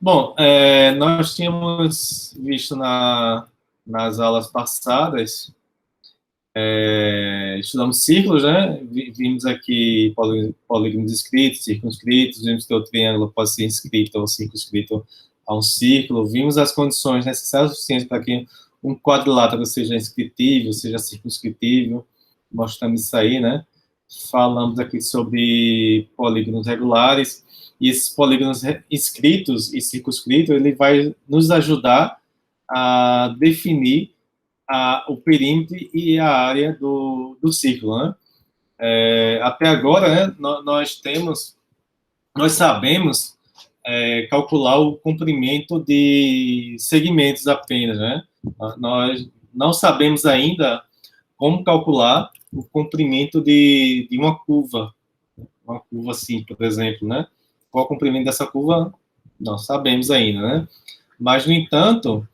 Bom, nós tínhamos visto nas aulas passadas, estudamos círculos, né? Vimos aqui polígonos escritos, circunscritos, vimos que o triângulo pode ser inscrito ou circunscrito a um círculo, vimos as condições necessárias e suficientes para que um quadrilátero seja inscritível, seja circunscritível, mostramos isso aí, né? Falamos aqui sobre polígonos regulares, e esses polígonos inscritos e circunscritos, ele vai nos ajudar a definir o perímetro e a área do círculo, né? Até agora, né, nós sabemos calcular o comprimento de segmentos apenas, né? Nós não sabemos ainda como calcular o comprimento de uma curva assim, por exemplo, né? Qual o comprimento dessa curva? Não sabemos ainda, né? Mas, no entanto,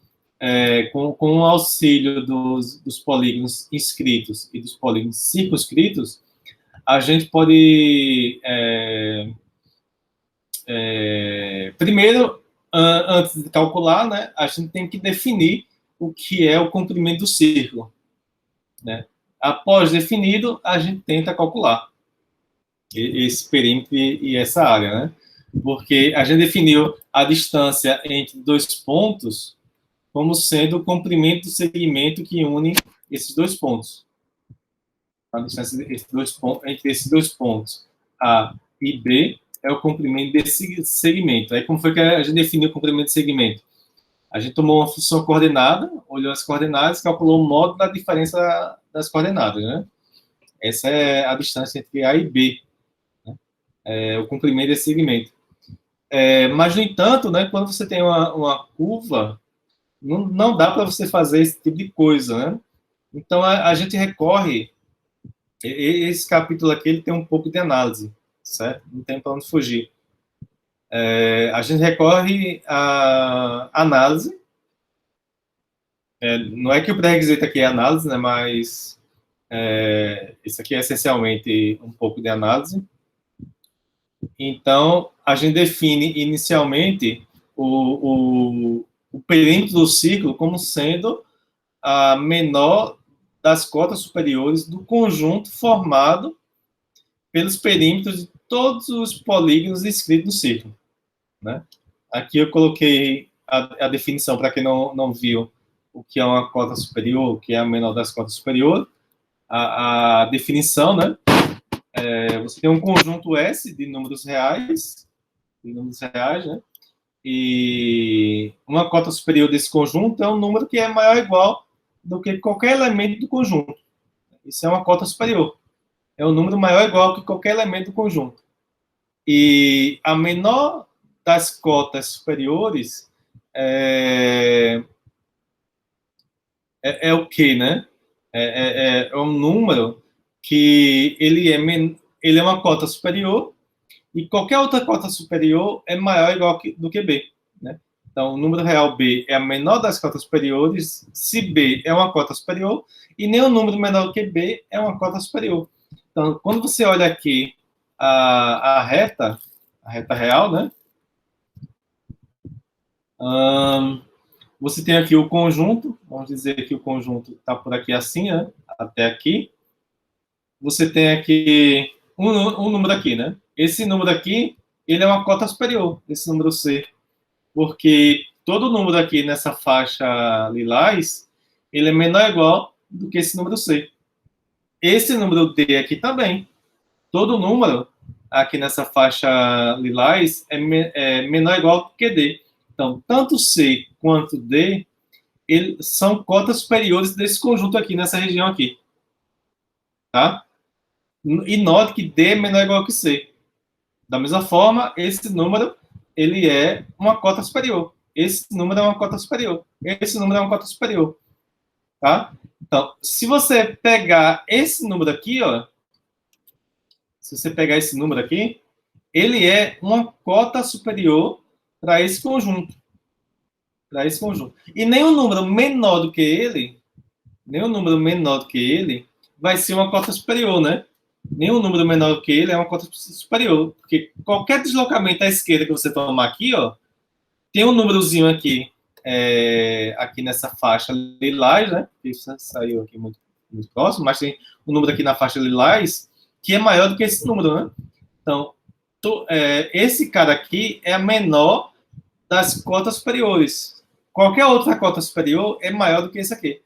com o auxílio dos polígonos inscritos e dos polígonos circunscritos, a gente pode, primeiro, antes de calcular, né, a gente tem que definir o que é o comprimento do círculo, né? Após definido, a gente tenta calcular esse perímetro e essa área, né? Porque a gente definiu a distância entre dois pontos como sendo o comprimento do segmento que une esses dois pontos. A distância entre esses dois pontos, A e B, é o comprimento desse segmento. Aí, como foi que a gente definiu o comprimento do segmento? A gente tomou uma função coordenada, olhou as coordenadas, calculou o modo da diferença das coordenadas, né? Essa é a distância entre A e B, né? O comprimento desse segmento. Mas, no entanto, né, quando você tem uma curva, não dá para você fazer esse tipo de coisa, né? Então, a gente recorre... Esse capítulo aqui ele tem um pouco de análise, certo? Não tem para onde fugir. A gente recorre à análise. Não é que o pré-requisito aqui é análise, né? Mas isso aqui é essencialmente um pouco de análise. Então, a gente define inicialmente o perímetro do ciclo como sendo a menor das cotas superiores do conjunto formado pelos perímetros de todos os polígonos inscritos no círculo, né? Aqui eu coloquei a definição para quem não viu o que é uma cota superior, o que é a menor das cotas superiores. A definição, né? Você tem um conjunto S de números reais, né? E uma cota superior desse conjunto é um número que é maior ou igual do que qualquer elemento do conjunto. Isso é uma cota superior. É um número maior ou igual que qualquer elemento do conjunto. E a menor das cotas superiores é o quê, né? É um número que ele é uma cota superior e qualquer outra cota superior é maior ou igual do que B, né? Então, o número real B é a menor das cotas superiores, se B é uma cota superior, e nenhum número menor do que B é uma cota superior. Então, quando você olha aqui a reta real, né? Você tem aqui o conjunto, vamos dizer que o conjunto está por aqui assim, né? Até aqui. Você tem aqui um número aqui, né? Esse número aqui, ele é uma cota superior, esse número C, porque todo número aqui nessa faixa lilás, ele é menor ou igual do que esse número C. Esse número D aqui também. Todo número aqui nessa faixa lilás é menor ou igual que D. Então, tanto C quanto D, são cotas superiores desse conjunto aqui, nessa região aqui. Tá? E note que D é menor ou igual que C. Da mesma forma, esse número, ele é uma cota superior. Esse número é uma cota superior. Esse número é uma cota superior. Tá? Então, se você pegar esse número aqui, ó, se você pegar esse número aqui, ele é uma cota superior para esse conjunto. Para esse conjunto. E nenhum número menor do que ele, vai ser uma cota superior, né? Nenhum número menor do que ele é uma cota superior. Porque qualquer deslocamento à esquerda que você tomar aqui, ó, Tem um númerozinho aqui, aqui nessa faixa lilás, né? Isso saiu aqui muito, muito próximo, mas tem um número aqui na faixa lilás que é maior do que esse número, né? Então, esse cara aqui é a menor das cotas superiores. Qualquer outra cota superior é maior do que esse aqui.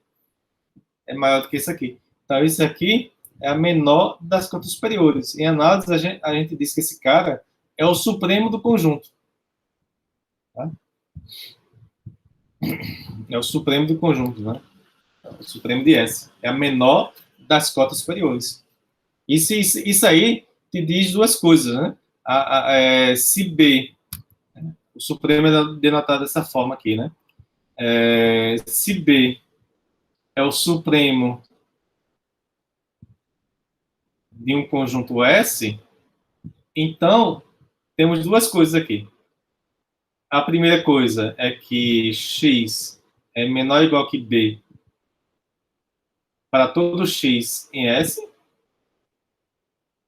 É maior do que esse aqui. Então, esse aqui é a menor das cotas superiores. Em análise, a gente diz que esse cara é o supremo do conjunto. Tá? É o supremo do conjunto, né? É o supremo de S. É a menor das cotas superiores. Isso aí te diz duas coisas, né? Se B, o supremo é denotado dessa forma aqui, né? Se B é o supremo de um conjunto S, então temos duas coisas aqui. A primeira coisa é que x é menor ou igual que b para todo x em S,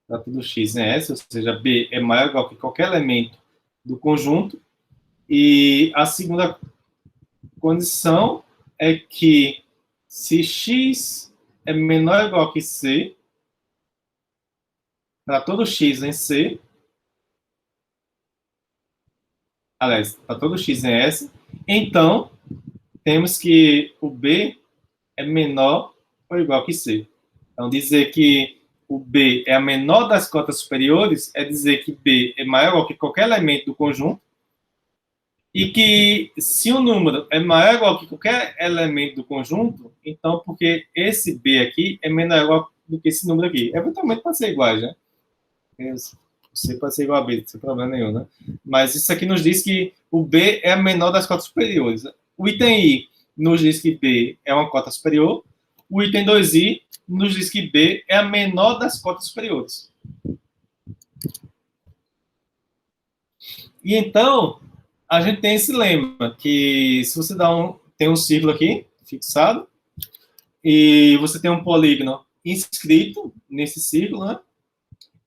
para todo x em S, ou seja, b é maior ou igual que qualquer elemento do conjunto. E a segunda condição é que se x é menor ou igual que c, para todo x em C, aliás, para todo x em S, então temos que o B é menor ou igual que C. Então, dizer que o B é a menor das cotas superiores é dizer que B é maior ou igual que qualquer elemento do conjunto e que se o número é maior ou igual que qualquer elemento do conjunto, então porque esse B aqui é menor ou igual do que esse número aqui. Eventualmente pode ser iguais, né? C pode ser igual a B, sem problema nenhum, né? Mas isso aqui nos diz que o B é a menor das cotas superiores. O item I nos diz que B é uma cota superior. O item 2i nos diz que B é a menor das cotas superiores. E então, a gente tem esse lema, que se você tem um círculo aqui, fixado, e você tem um polígono inscrito nesse círculo, né?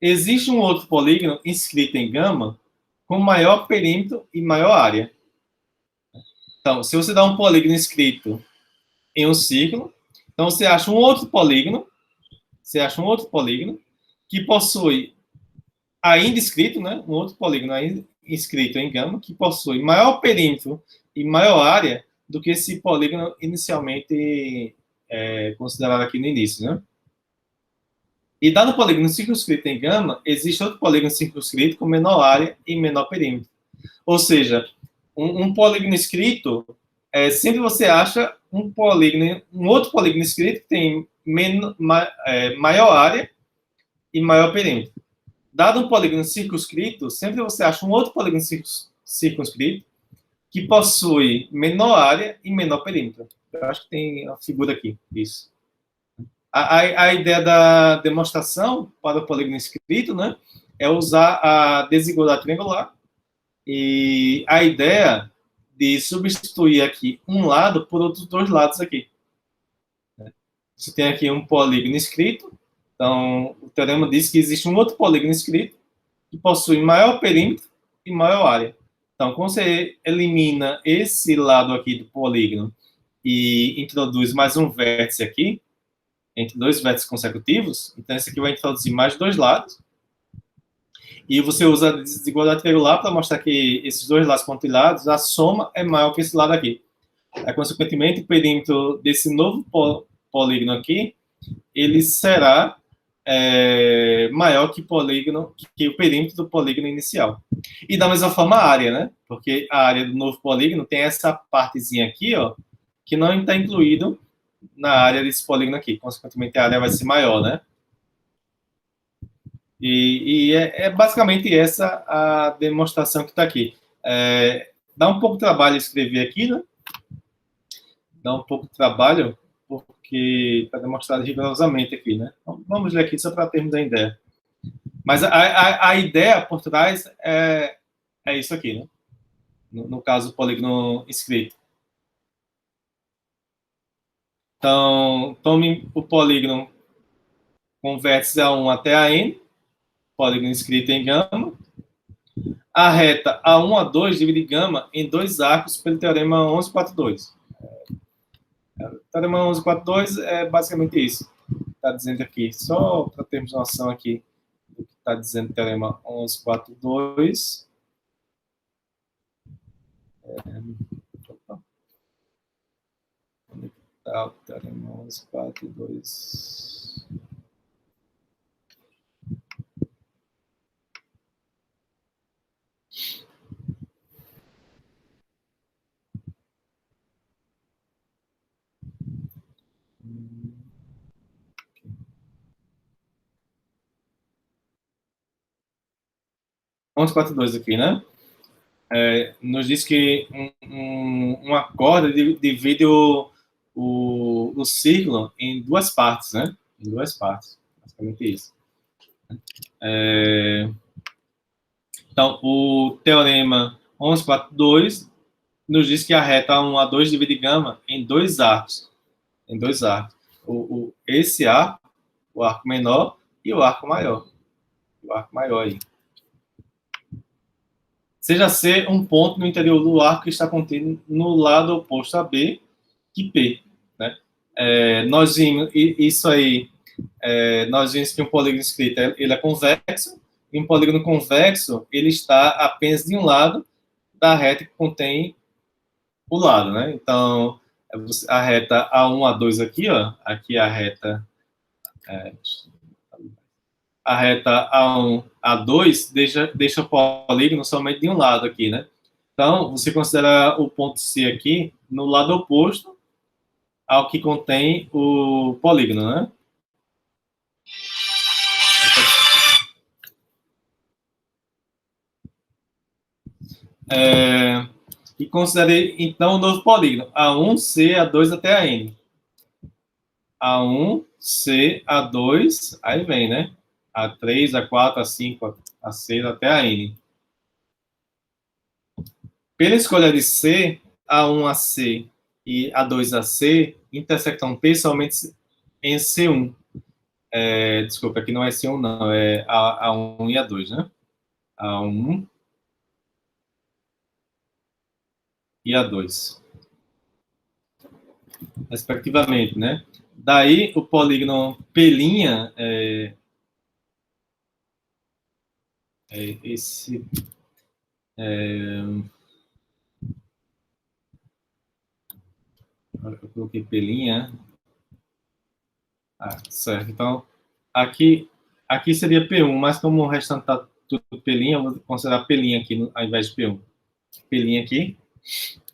Existe um outro polígono inscrito em gama com maior perímetro e maior área. Então, se você dá um polígono inscrito em um círculo, então você acha um outro polígono, que possui ainda inscrito, né, um outro polígono ainda inscrito em gama, que possui maior perímetro e maior área do que esse polígono inicialmente considerado aqui no início, né? E dado o polígono circunscrito em gama, existe outro polígono circunscrito com menor área e menor perímetro. Ou seja, um polígono inscrito, sempre você acha um outro polígono inscrito que tem maior área e maior perímetro. Dado um polígono circunscrito, sempre você acha um outro polígono circunscrito que possui menor área e menor perímetro. Eu acho que tem a figura aqui, isso. A ideia da demonstração para o polígono inscrito, né, é usar a desigualdade triangular e a ideia de substituir aqui um lado por outros dois lados aqui. Você tem aqui um polígono inscrito, então o teorema diz que existe um outro polígono inscrito que possui maior perímetro e maior área. Então, quando você elimina esse lado aqui do polígono e introduz mais um vértice aqui, entre dois vértices consecutivos, então esse aqui vai introduzir mais dois lados, e você usa a desigualdade triangular para mostrar que esses dois lados pontilhados, a soma é maior que esse lado aqui. Consequentemente, o perímetro desse novo polígono aqui, ele será maior que o perímetro do polígono inicial. E da mesma forma a área, né? Porque a área do novo polígono tem essa partezinha aqui, ó, que não está incluído na área desse polígono aqui. Consequentemente, a área vai ser maior, né? E é basicamente essa a demonstração que está aqui. Dá um pouco de trabalho escrever aqui, né? Dá um pouco de trabalho, porque está demonstrado rigorosamente aqui, né? Então, vamos ler aqui só para termos a ideia. Mas a ideia por trás é isso aqui, né? No caso, o polígono inscrito. Então, tome o polígono com vértices A1 até a N, polígono inscrito em gama. a reta A1, A2 divide gama em dois arcos pelo teorema 1142. O teorema 1142 é basicamente isso. Está dizendo aqui, só para termos noção aqui do que está dizendo o teorema 1142. Opa. Onde está o teorema 1142? dois aqui, né? Nos diz que uma corda divide o círculo em duas partes, né? Em duas partes. Basicamente isso. Então, o teorema 1142 nos diz que a reta A1, A2 divide gama em dois arcos. Em dois arcos. Esse arco, o arco menor, e o arco maior. O arco maior aí. Seja C um ponto no interior do arco que está contido no lado oposto a B que P. Né? Nós vimos isso aí, nós vimos que um polígono escrito ele é convexo, e um polígono convexo ele está apenas de um lado da reta que contém o lado. Né? Então, a reta A1, A2 aqui, ó, aqui a reta A1, A2 deixa o polígono somente de um lado aqui, né? Então, você considera o ponto C aqui no lado oposto ao que contém o polígono, né? E considere, então, o novo polígono. A1, C, A2 até a N. A1, C, A2, aí vem, né? A3, A4, A5, A6 até a N. Pela escolha de C, A1AC e A2AC intersectam P somente em C1. Desculpa, aqui não é C1 não, é A1 e A2, né? A1 e A2. Respectivamente, né? Daí, o polígono P', esse... eu coloquei P'. Certo. Então, aqui seria P1, mas como o restante está tudo P', eu vou considerar P' aqui ao invés de P1. P' aqui,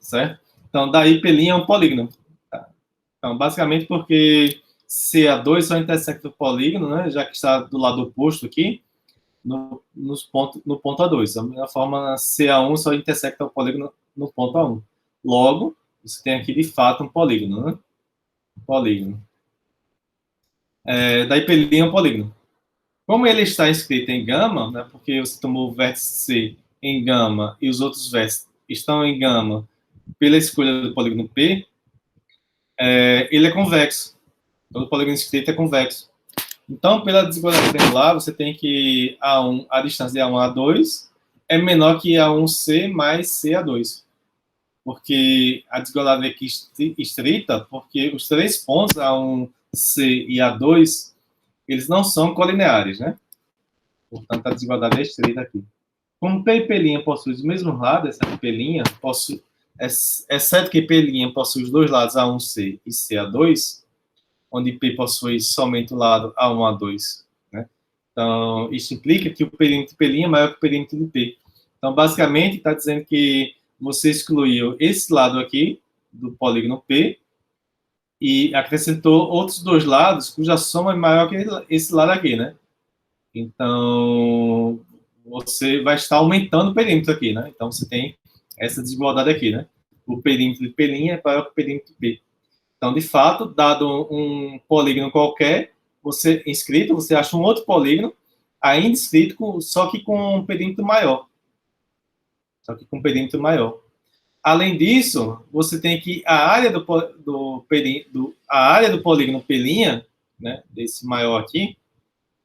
certo? Então, daí P' é um polígono. Tá? Então, basicamente porque CA2 só intersecta o polígono, né? Já que está do lado oposto aqui, no ponto A2. Da mesma forma, CA1 só intersecta o polígono no ponto A1. Logo, você tem aqui, de fato, um polígono, né? Polígono. Daí P' é um polígono. Como ele está escrito em gama, né, porque você tomou o vértice C em gama e os outros vértices estão em gama pela escolha do polígono P, ele é convexo. Todo polígono escrito é convexo. Então, pela desigualdade triangular, você tem que a distância de A1 a A2 é menor que A1C mais CA2. Porque a desigualdade é aqui estrita, porque os três pontos, A1C e A2, eles não são colineares, né? Portanto, a desigualdade é estreita aqui. Como P e P' possuem os mesmos lados, essa P' possui, exceto que P' possui os dois lados A1C e CA2, onde P possui somente o lado A1, A2. Né? Então, isso implica que o perímetro de P' é maior que o perímetro de P. Então, basicamente, está dizendo que você excluiu esse lado aqui do polígono P e acrescentou outros dois lados cuja soma é maior que esse lado aqui, né? Então, você vai estar aumentando o perímetro aqui, né? Então, você tem essa desigualdade aqui, né? O perímetro de P' é maior que o perímetro de P. Então, de fato, dado um polígono qualquer, você inscrito, você acha um outro polígono, ainda inscrito, só que com um perímetro maior. Além disso, você tem que a área do polígono P', né, desse maior aqui,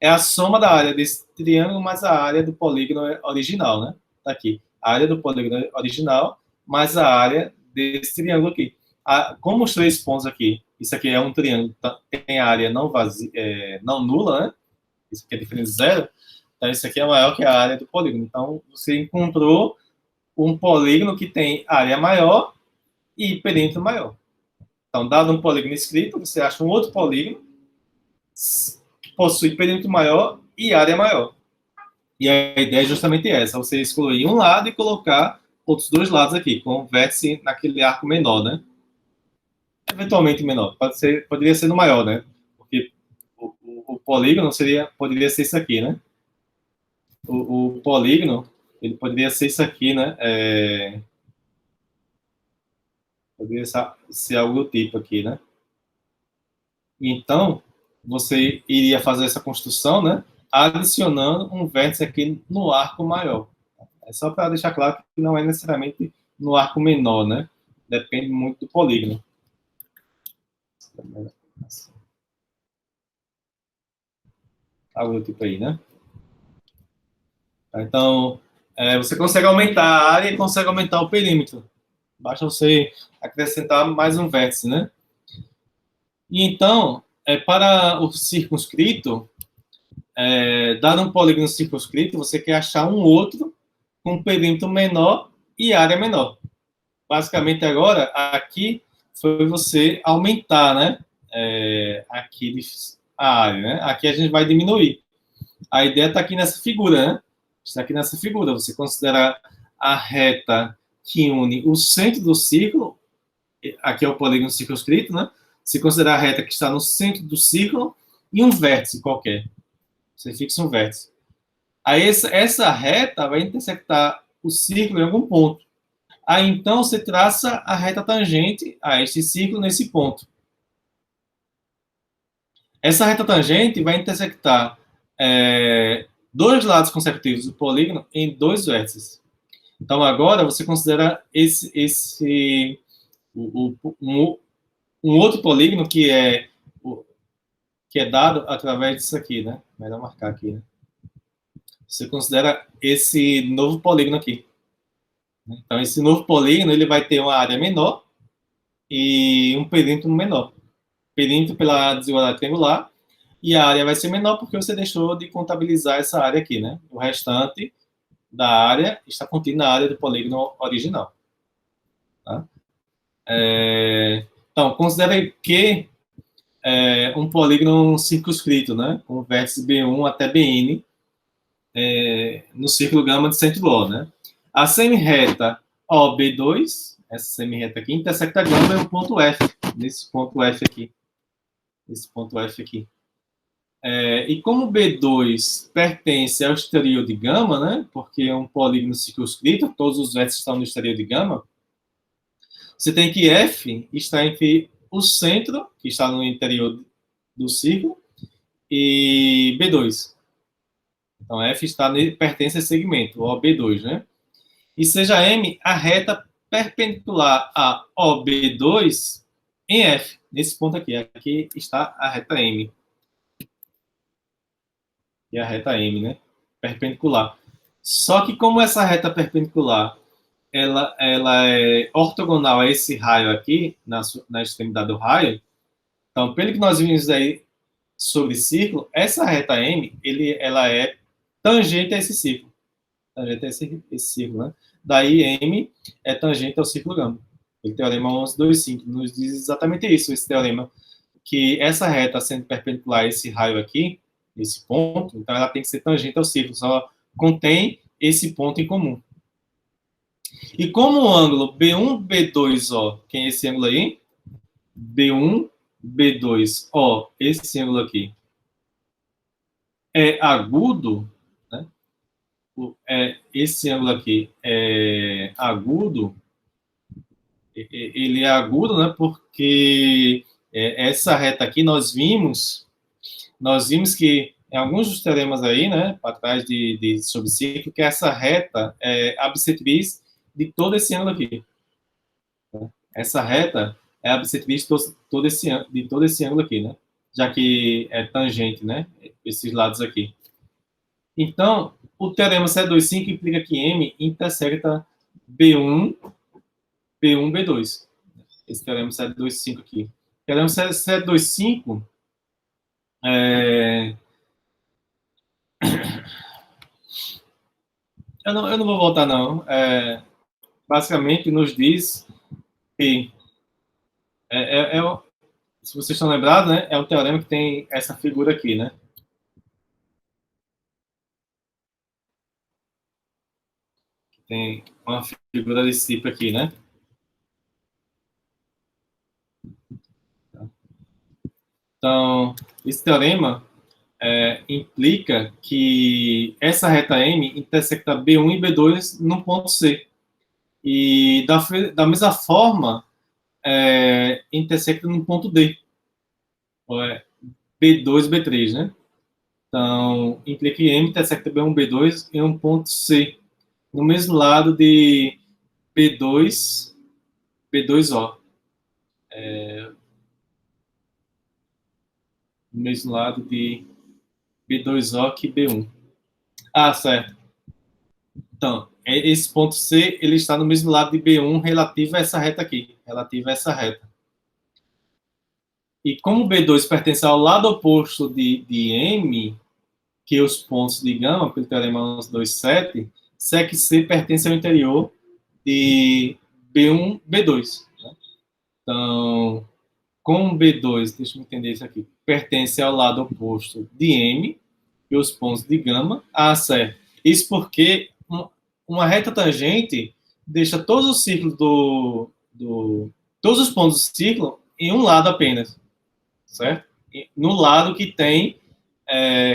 é a soma da área desse triângulo mais a área do polígono original, né? Tá aqui. A área do polígono original, mais a área desse triângulo aqui. Como os três pontos aqui, isso aqui é um triângulo, tem área não vazia, não nula, né? Isso aqui é diferença de zero. Então, isso aqui é maior que a área do polígono. Então, você encontrou um polígono que tem área maior e perímetro maior. Então, dado um polígono escrito, você acha um outro polígono que possui perímetro maior e área maior. E a ideia é justamente essa, você excluir um lado e colocar outros dois lados aqui, com o vértice naquele arco menor, né? Eventualmente menor, poderia ser no maior, né? Porque o polígono poderia ser isso aqui, né? O polígono, ele poderia ser isso aqui, né? Poderia ser algo do tipo aqui, né? Então, você iria fazer essa construção, né? Adicionando um vértice aqui no arco maior. É só para deixar claro que não é necessariamente no arco menor, né? Depende muito do polígono. Algo do tipo aí, né? Então, você consegue aumentar a área e consegue aumentar o perímetro. Basta você acrescentar mais um vértice, né? E então, para o circunscrito, dado um polígono circunscrito, você quer achar um outro com perímetro menor e área menor. Basicamente, agora, aqui foi você aumentar, né? Aqui a área, né? Aqui a gente vai diminuir. A ideia está aqui nessa figura, né? Está aqui nessa figura. Você considera a reta que une o centro do círculo, aqui é o polígono circunscrito, né? Você considera a reta que está no centro do círculo e um vértice qualquer. Você fixa um vértice. Aí essa reta vai intersectar o círculo em algum ponto. Aí então você traça a reta tangente a este círculo nesse ponto. Essa reta tangente vai intersectar dois lados consecutivos do polígono em dois vértices. Então agora você considera um outro polígono que é dado através disso aqui, né? Melhor marcar aqui, né? Você considera esse novo polígono aqui. Então, esse novo polígono ele vai ter uma área menor e um perímetro menor. Perímetro pela desigualdade triangular e a área vai ser menor porque você deixou de contabilizar essa área aqui, né? O restante da área está contido na área do polígono original. Tá? Então, considere que um polígono circunscrito, né? Com vértice B1 até Bn no círculo gama de centro O, né? A semirreta OB2, essa semirreta aqui, intersecta a gama em um ponto F, nesse ponto F aqui. Esse ponto F aqui. E como B2 pertence ao exterior de gama, né? Porque é um polígono circunscrito, todos os vértices estão no exterior de gama, você tem que F está entre o centro, que está no interior do círculo, e B2. Então, F pertence a esse segmento, OB2, né? E seja M a reta perpendicular a OB2 em F, nesse ponto aqui. Aqui está a reta M. E a reta M, né? Perpendicular. Só que como essa reta perpendicular ela é ortogonal a esse raio aqui, na extremidade do raio, então, pelo que nós vimos aí sobre círculo, essa reta M, ela é tangente a esse círculo. Tangente a esse círculo, né? Daí M é tangente ao círculo gama. O teorema 1125 nos diz exatamente isso, esse teorema, que essa reta sendo perpendicular a esse raio aqui, esse ponto, então ela tem que ser tangente ao círculo, só contém esse ponto em comum. E como o ângulo B1, B2O, quem é esse ângulo aí? B1, B2O, esse ângulo aqui, é agudo, né? Esse ângulo aqui é agudo, ele é agudo, né? Porque essa reta aqui nós vimos que em alguns dos teoremas aí, né, para trás sobre ciclo, que essa reta é a bissetriz de todo esse ângulo aqui. Essa reta é a bissetriz de todo esse ângulo aqui, né? Já que é tangente, né? Esses lados aqui. Então, o teorema C25 implica que M intersecta B1, B1, B2. Esse teorema C25 aqui. O teorema C25 eu não vou voltar, não. Basicamente, nos diz que se vocês estão lembrados, né, é um teorema que tem essa figura aqui, né? Tem uma figura desse tipo aqui, né? Então, esse teorema implica que essa reta M intersecta B1 e B2 no ponto C. E da mesma forma, intersecta no ponto D. B2 e B3, né? Então, implica que M intersecta B1 e B2 em um ponto C, no mesmo lado de B2, B2O. No mesmo lado de B2O que B1. Ah, certo. Então, esse ponto C, ele está no mesmo lado de B1 relativo a essa reta aqui. Relativo a essa reta. E como B2 pertence ao lado oposto de M, que os pontos de gama, pelo teorema 127, sec C pertence ao interior de B1, B2. Né? Então, como B2, deixa eu entender isso aqui, pertence ao lado oposto de M, e os pontos de gama, certo. Isso porque uma reta tangente deixa todos os círculos todos os pontos do círculo em um lado apenas, certo? No lado que tem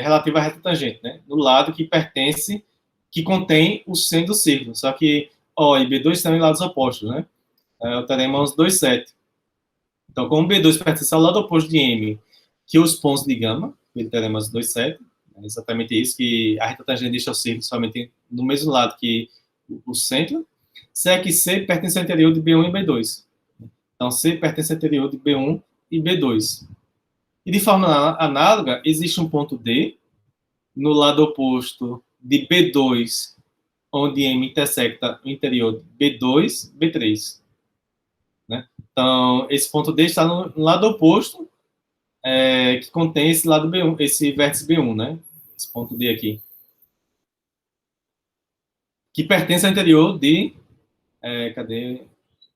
relativo à reta tangente, né? No lado que pertence, que contém o centro do círculo. Só que O e B2 estão em lados opostos, né? Eu teremos 2,7. Então, como B2 pertence ao lado oposto de M, que os pontos de gama, ele teremos 2,7, é exatamente isso, que a reta tangente deixa o círculo somente no mesmo lado que o centro. Sec C pertence ao interior de B1 e B2. Então, C pertence ao interior de B1 e B2. E de forma análoga, existe um ponto D no lado oposto de B2, onde M intersecta o interior de B2, B3. Né? Então, esse ponto D está no lado oposto, que contém esse lado B1, esse vértice B1, né? Esse ponto D aqui. Que pertence ao interior de... cadê?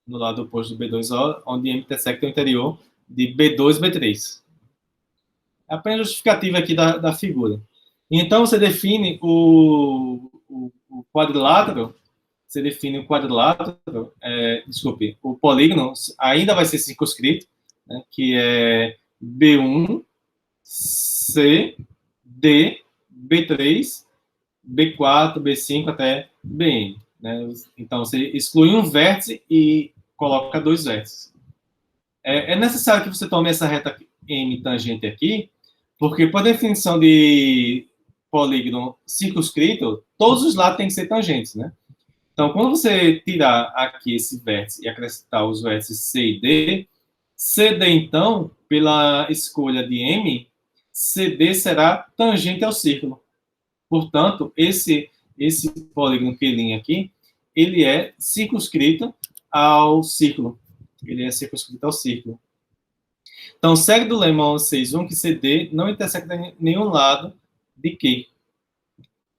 No lado oposto do B2O, onde M intersecta o interior de B2, B3. É apenas justificativa aqui da figura. Então, você define o quadrilátero, você define o quadrilátero, desculpe, o polígono ainda vai ser circunscrito, né, que é B1, C, D, B3, B4, B5 até Bn. Né? Então, você exclui um vértice e coloca dois vértices. É necessário que você tome essa reta M tangente aqui, porque por definição de polígono circunscrito, todos os lados têm que ser tangentes, né? Então, quando você tirar aqui esse vértice e acrescentar os vértices C e D, CD, então, pela escolha de M, CD será tangente ao círculo. Portanto, esse polígono Q' aqui, ele é circunscrito ao círculo. Ele é circunscrito ao círculo. Então, segue do lema 1161 que CD não intersecta nenhum lado de Q.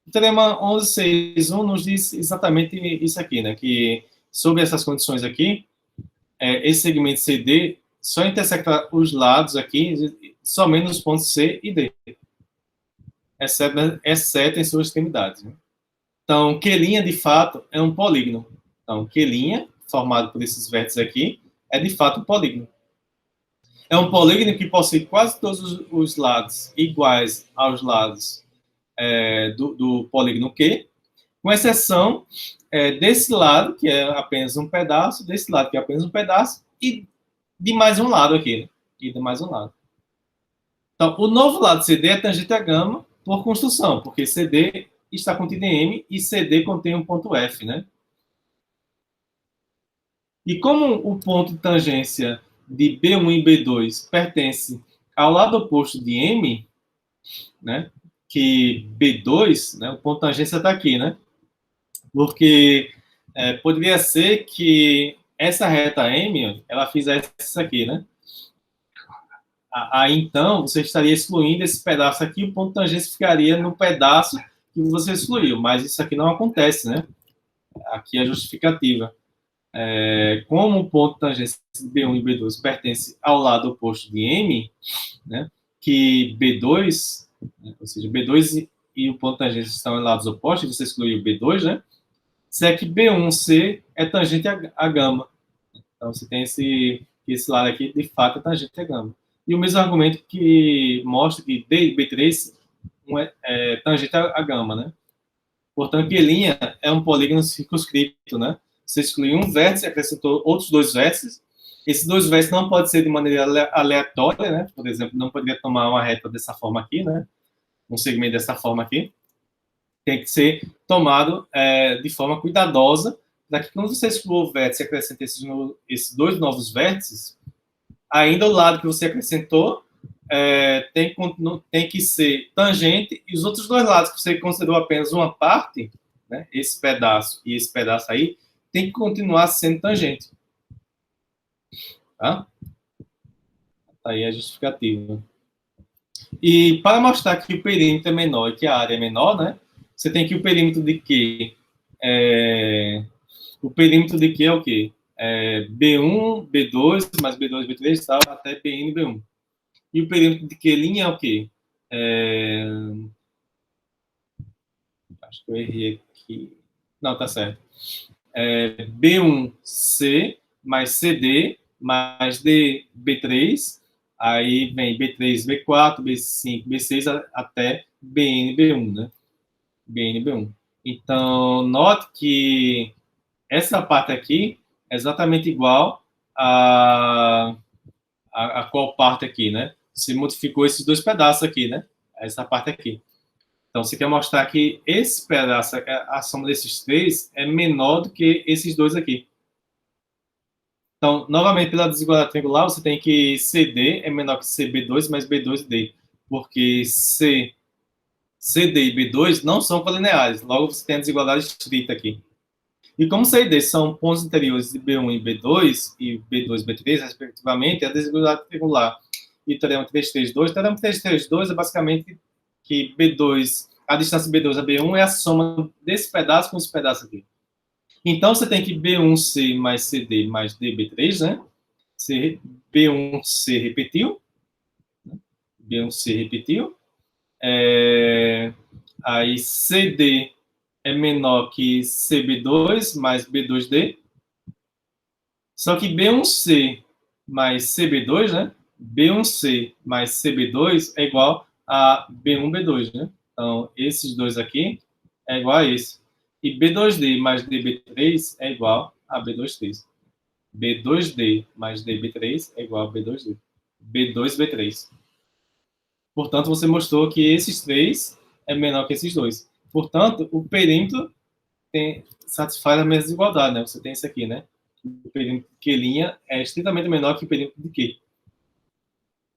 O teorema 1161 nos diz exatamente isso aqui, né? Que sobre essas condições aqui, esse segmento CD só intersecta os lados aqui, somente nos pontos C e D, exceto em suas extremidades. Né? Então, Q', de fato, é um polígono. Então, Q', formado por esses vértices aqui, é de fato um polígono. É um polígono que possui quase todos os lados iguais aos lados do polígono Q, com exceção desse lado, que é apenas um pedaço, desse lado, que é apenas um pedaço, e de mais um lado aqui. Né? E de mais um lado. Então, o novo lado CD é tangente a gama por construção, porque CD está contido em M e CD contém um ponto F, né? E como o ponto de tangência de B1 e B2 pertence ao lado oposto de M, né? que B2, né, o ponto de tangência está aqui, né? Porque poderia ser que essa reta M, ela fizesse isso aqui, né? Aí, então, você estaria excluindo esse pedaço aqui, o ponto de tangência ficaria no pedaço que você excluiu, mas isso aqui não acontece, né? Aqui é a justificativa. Como o ponto de tangência de B1 e B2 pertence ao lado oposto de M, né? Que B2, né, ou seja, B2 e o ponto de tangência estão em lados opostos, você excluiu o B2, né? Se é que B1C é tangente a gama. Então, você tem esse lado aqui, de fato, é tangente a gama. E o mesmo argumento que mostra que D e B3 é tangente a gama, né? Portanto, Q' é um polígono circunscrito, né? Você excluiu um vértice, acrescentou outros dois vértices. Esses dois vértices não podem ser de maneira aleatória, né? Por exemplo, não poderia tomar uma reta dessa forma aqui, né? Um segmento dessa forma aqui. Tem que ser tomado de forma cuidadosa, para que quando você exclua o vértice e acrescenta esses dois novos vértices, ainda o lado que você acrescentou tem que ser tangente, e os outros dois lados que você considerou apenas uma parte, né, esse pedaço e esse pedaço aí, tem que continuar sendo tangente. Tá? Aí a justificativa. E para mostrar que o perímetro é menor e que a área é menor, né, você tem que o perímetro de Q. O perímetro de Q é o quê? B1, B2, mais B2, B3, tal, até Bn, B1. E o perímetro de Q' é o quê? Acho que eu errei aqui. Não, tá certo. B1C mais CD mais D, B3. Aí vem B3, B4, B5, B6 até Bn, B1, né? Bn, B1. Então, note que essa parte aqui é exatamente igual a qual parte aqui, né? Se modificou esses dois pedaços aqui, né? Essa parte aqui. Então, você quer mostrar que esse pedaço, a soma desses três, é menor do que esses dois aqui. Então, novamente, pela desigualdade triangular, você tem que CD é menor que CB2 mais B2D. Porque CD e B2 não são colineares. Logo, você tem a desigualdade estrita aqui. E como C e D são pontos interiores de B1 e B2, e B2 e B3, respectivamente, a desigualdade triangular e teorema 332. O teorema 332 é basicamente que B2, a distância B2 a B1 é a soma desse pedaço com esse pedaço aqui. Então, você tem que B1C mais CD mais DB3, né? B1C repetiu. B1C repetiu. Aí, CD é menor que CB2 mais B2D. Só que B1C mais CB2, né? B1C mais CB2 é igual a B1, B2, né? Então, esses dois aqui é igual a esse. E B2D mais DB3 é igual a B23. B2D mais DB3 é igual a B2D. B2, B3. Portanto, você mostrou que esses três é menor que esses dois. Portanto, o perímetro satisfaz a mesma desigualdade, né? Você tem isso aqui, né? O perímetro de Q' é estritamente menor que o perímetro de Q.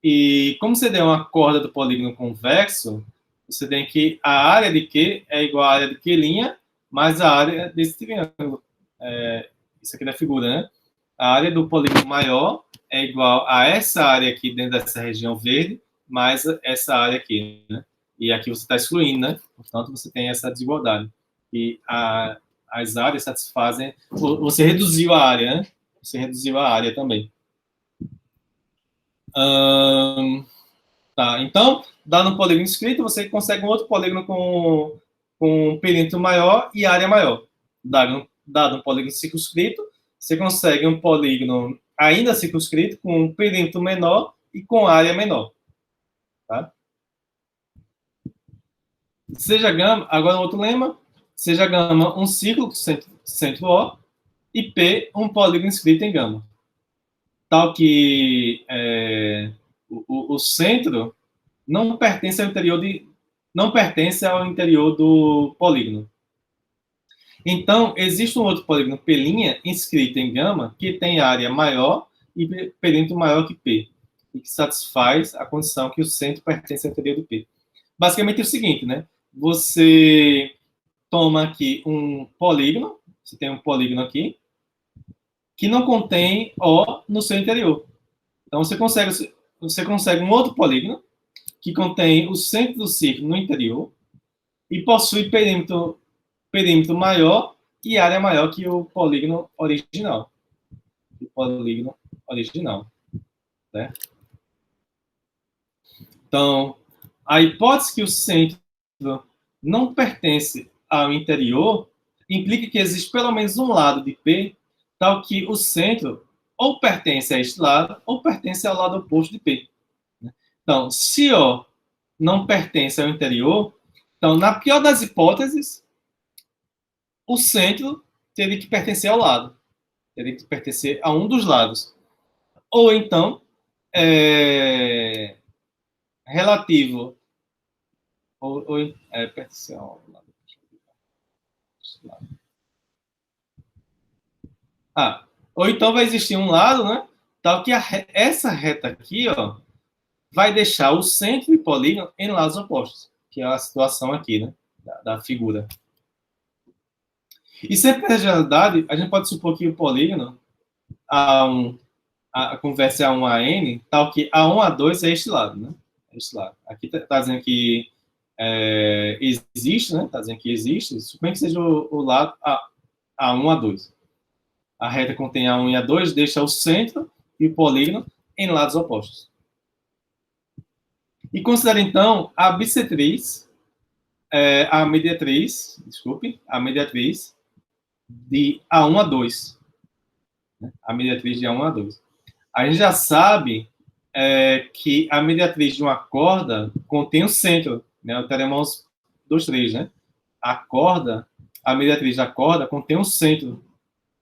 E como você der uma corda do polígono convexo, você tem que a área de Q é igual à área de Q' mais a área desse triângulo. Isso aqui da figura, né? A área do polígono maior é igual a essa área aqui dentro dessa região verde, mais essa área aqui, né? E aqui você está excluindo, né? Portanto, você tem essa desigualdade. E as áreas satisfazem... Você reduziu a área, né? Você reduziu a área também. Tá, então, dado um polígono inscrito, você consegue um outro polígono com um perímetro maior e área maior. Dado um polígono circunscrito, você consegue um polígono ainda circunscrito com um perímetro menor e com área menor. Tá? Seja gama, agora outro lema, seja gama um círculo com centro O e P um polígono inscrito em gama. Tal que o centro não pertence ao interior do polígono. Então, existe um outro polígono P' inscrito em gama que tem área maior e perímetro maior que P, e que satisfaz a condição que o centro pertence ao interior do P. basicamente é o seguinte, né? Você toma aqui um polígono, você tem um polígono aqui, que não contém O no seu interior. Então você consegue um outro polígono que contém o centro do círculo no interior e possui perímetro maior e área maior que o polígono original. O polígono original, né? Então, a hipótese que o centro não pertence ao interior implica que existe pelo menos um lado de P, tal que o centro ou pertence a este lado ou pertence ao lado oposto de P. Então, se O não pertence ao interior, então, na pior das hipóteses, o centro teria que pertencer ao lado, teria que pertencer a um dos lados. Ou então, é, relativo, pertencer ao lado. Ah, ou então vai existir um lado, né? Tal que essa reta aqui, ó, vai deixar o centro e o polígono em lados opostos, que é a situação aqui, né? Da figura. E sempre na realidade, a gente pode supor que o polígono A1, converse A1 a N, tal que A1 a 2 é este lado, né? É este lado. Aqui está dizendo que existe, né? Está dizendo que existe, suponha que seja o lado A1 a 2. A reta contém A1 e A2, deixa o centro e o polígono em lados opostos. E considera, então, a bissetriz, a mediatriz de A1 a 2. Né? A mediatriz de A1 a 2. A gente já sabe que a mediatriz de uma corda contém o centro, né? O teorema 2, 3, né? A corda, a mediatriz da corda contém o centro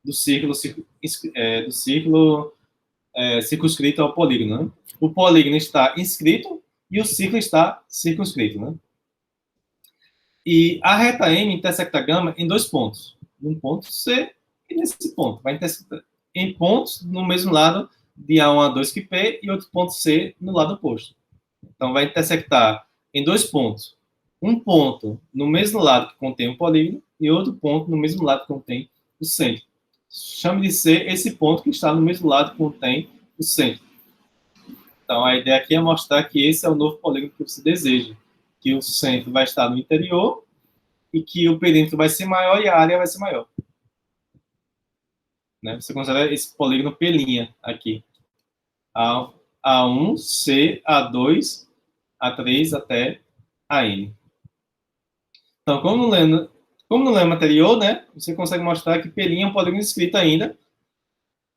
do círculo, circunscrito ao polígono. Né? O polígono está inscrito e o círculo está circunscrito. Né? E a reta M intersecta a gama em dois pontos. Um ponto C e nesse ponto. Vai intersectar em pontos no mesmo lado de A1 a 2 que P e outro ponto C no lado oposto. Então, vai intersectar em dois pontos. Um ponto no mesmo lado que contém o polígono e outro ponto no mesmo lado que contém o centro. Chame de C esse ponto que está no mesmo lado que contém o centro. Então, a ideia aqui é mostrar que esse é o novo polígono que você deseja, que o centro vai estar no interior e que o perímetro vai ser maior e a área vai ser maior. Né? Você considera esse polígono P' aqui. A1, C, A2, A3 até AN. Então, como no lema anterior, né, você consegue mostrar que P' é um polígono escrito ainda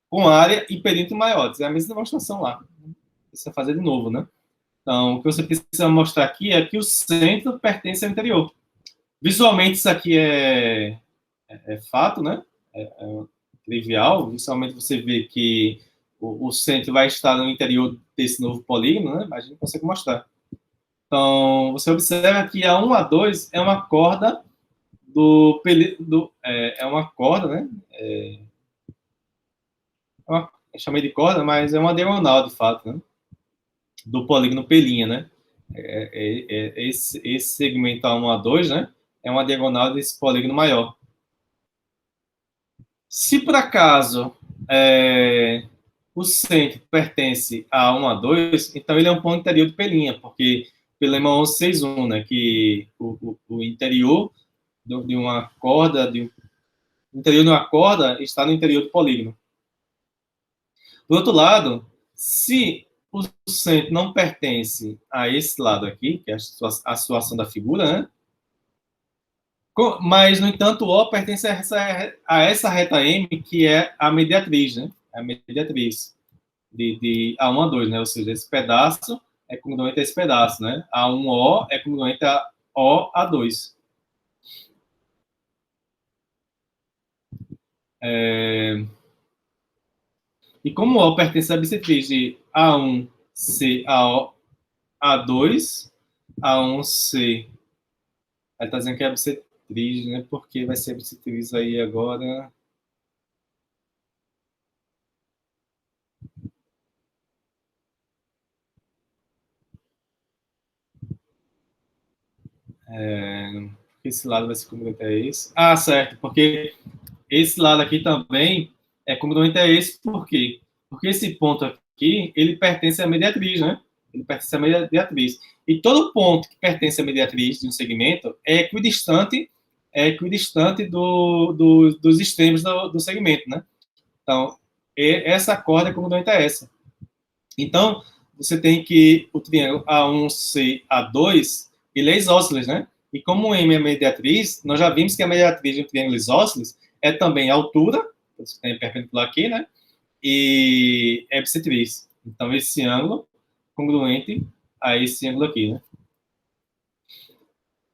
com área e perímetro maiores. É a mesma demonstração lá. Precisa fazer de novo, né? Então, o que você precisa mostrar aqui é que o centro pertence ao interior. Visualmente, isso aqui é fato, né? É trivial. Visualmente, você vê que o centro vai estar no interior desse novo polígono, né? Mas a gente consegue mostrar. Então, você observa que a 1 a 2 é uma corda é uma corda, né? Eu chamei de corda, mas é uma diagonal, de fato, né? Do polígono P', né? Esse segmento A1 a 2, né? É uma diagonal desse polígono maior. Se por acaso o centro pertence a 1 a 2, então ele é um ponto interior de P', porque P' 1161, né? Que o interior de uma corda, o interior de uma corda está no interior do polígono. Do outro lado, se o centro não pertence a esse lado aqui, que é a situação da figura, né? Mas, no entanto, O pertence a essa reta M, que é a mediatriz, né? A mediatriz de A1 a 2, né? Ou seja, esse pedaço é congruente a esse pedaço, né? A1O é congruente a O a 2. E como O pertence à bissetriz de A1C a 2, A1C. Aí tá dizendo que é a bissetriz, né? Porque vai ser a bissetriz aí agora. Esse lado vai ser congruente a esse. Ah, certo, porque esse lado aqui também é congruente a esse, por quê? Porque esse ponto aqui, ele pertence à mediatriz, né? Ele pertence à mediatriz. E todo ponto que pertence à mediatriz de um segmento é equidistante dos extremos do segmento, né? Então, essa corda é congruente a essa. Então, você tem que o triângulo A1C, A2, ele é isósceles, né? E como o M é mediatriz, nós já vimos que a mediatriz de um triângulo isósceles é também a altura, você tem perpendicular aqui, né? E é bissetriz. Então, esse ângulo congruente a esse ângulo aqui, né?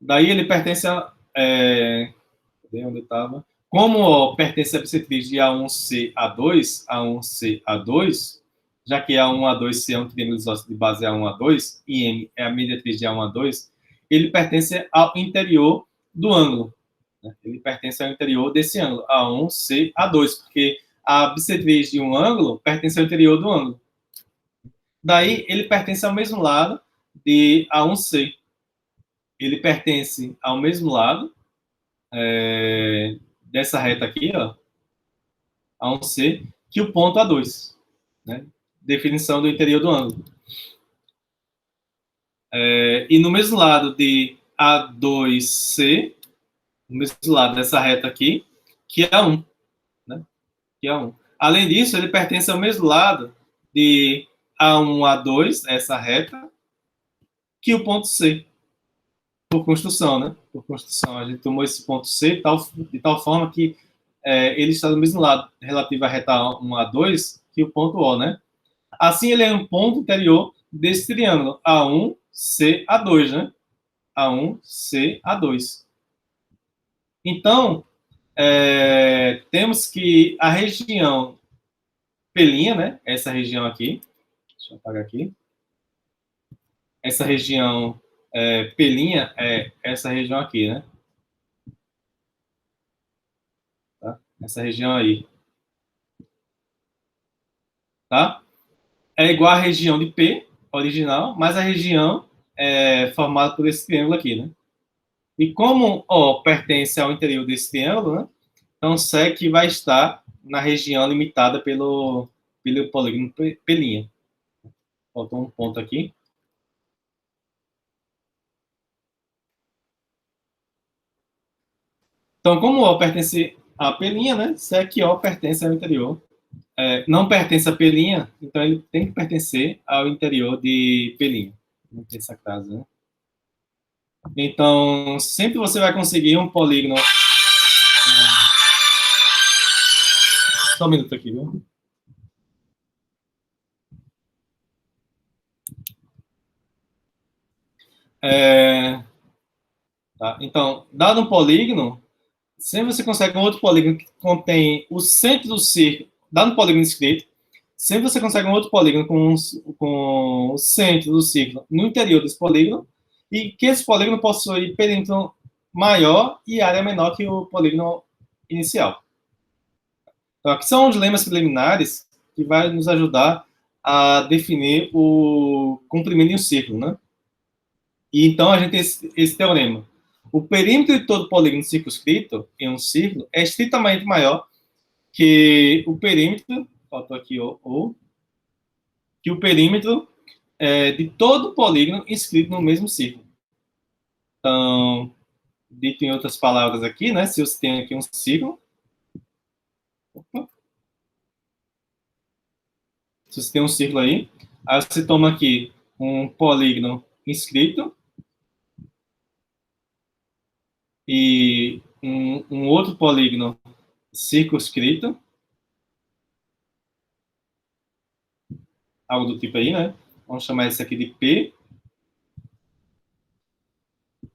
Daí ele pertence a... cadê onde estava? Como ó, pertence à bissetriz de A1C, A2, A1C, A2, já que A1, A2, C é um triângulo isósceles de base A1, A2, e M é a mediatriz de A1, A2, ele pertence ao interior do ângulo. Né? Ele pertence ao interior desse ângulo, A1, C, A2, porque a bissetriz de um ângulo pertence ao interior do ângulo. Daí, ele pertence ao mesmo lado de A1C. Ele pertence ao mesmo lado dessa reta aqui, ó, A1C, que o ponto A2. Né? Definição do interior do ângulo. E no mesmo lado de A2C, no mesmo lado dessa reta aqui, que é A1. Né? Que é A1. Além disso, ele pertence ao mesmo lado de A1, A2, essa reta, que o ponto C. Por construção, né? Por construção. A gente tomou esse ponto C de tal forma que ele está do mesmo lado, relativo à reta 1, A2, que o ponto O, né? Assim, ele é um ponto interior desse triângulo A1, C, A2, né? A1, C, A2. Então, temos que a região pelinha, né? Essa região aqui, deixa eu apagar aqui. Essa região pelinha é essa região aqui, né? Tá? Essa região aí. Tá? É igual à região de P, original, mas a região é formada por esse triângulo aqui, né? E como O pertence ao interior desse triângulo, né? Então, SEC vai estar na região limitada pelo polígono P'. Faltou um ponto aqui. Então, como O pertence a P', né? SEC O pertence ao interior. Não pertence a P', então ele tem que pertencer ao interior de P'. Não tem essa casa, né? Então, sempre você vai conseguir um polígono. Só um minuto aqui, viu? Tá? Então, dado um polígono, sempre você consegue um outro polígono que contém o centro do círculo, dado um polígono escrito, sempre você consegue um outro polígono com o centro do círculo no interior desse polígono, e que esse polígono possui perímetro maior e área menor que o polígono inicial. Então, aqui são os lemas preliminares que vai nos ajudar a definir o comprimento de um círculo, né? E então a gente tem esse teorema. O perímetro de todo polígono circunscrito em um círculo é estritamente maior que o perímetro, faltou aqui que o perímetro de todo polígono inscrito no mesmo círculo. Então, dito em outras palavras aqui, né? Se você tem aqui um círculo, se você tem um círculo aí você toma aqui um polígono inscrito e um outro polígono circunscrito, algo do tipo aí, né? Vamos chamar isso aqui de P,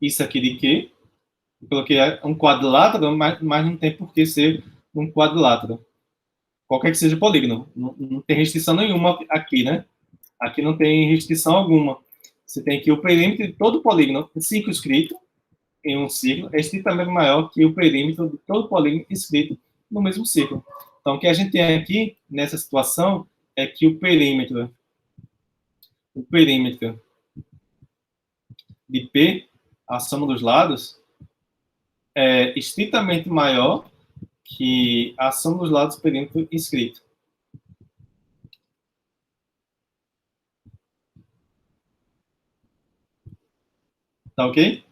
isso aqui de Q. Eu coloquei um quadrilátero, mas não tem por que ser um quadrilátero. Qualquer que seja o polígono. Não tem restrição nenhuma aqui, né? Aqui não tem restrição alguma. Você tem que o perímetro de todo polígono circunscrito em um círculo é estritamente maior que o perímetro de todo polígono inscrito no mesmo círculo. Então, o que a gente tem aqui, nessa situação, é que o perímetro de P a soma dos lados é estritamente maior que a soma dos lados do perímetro escrito. Tá ok?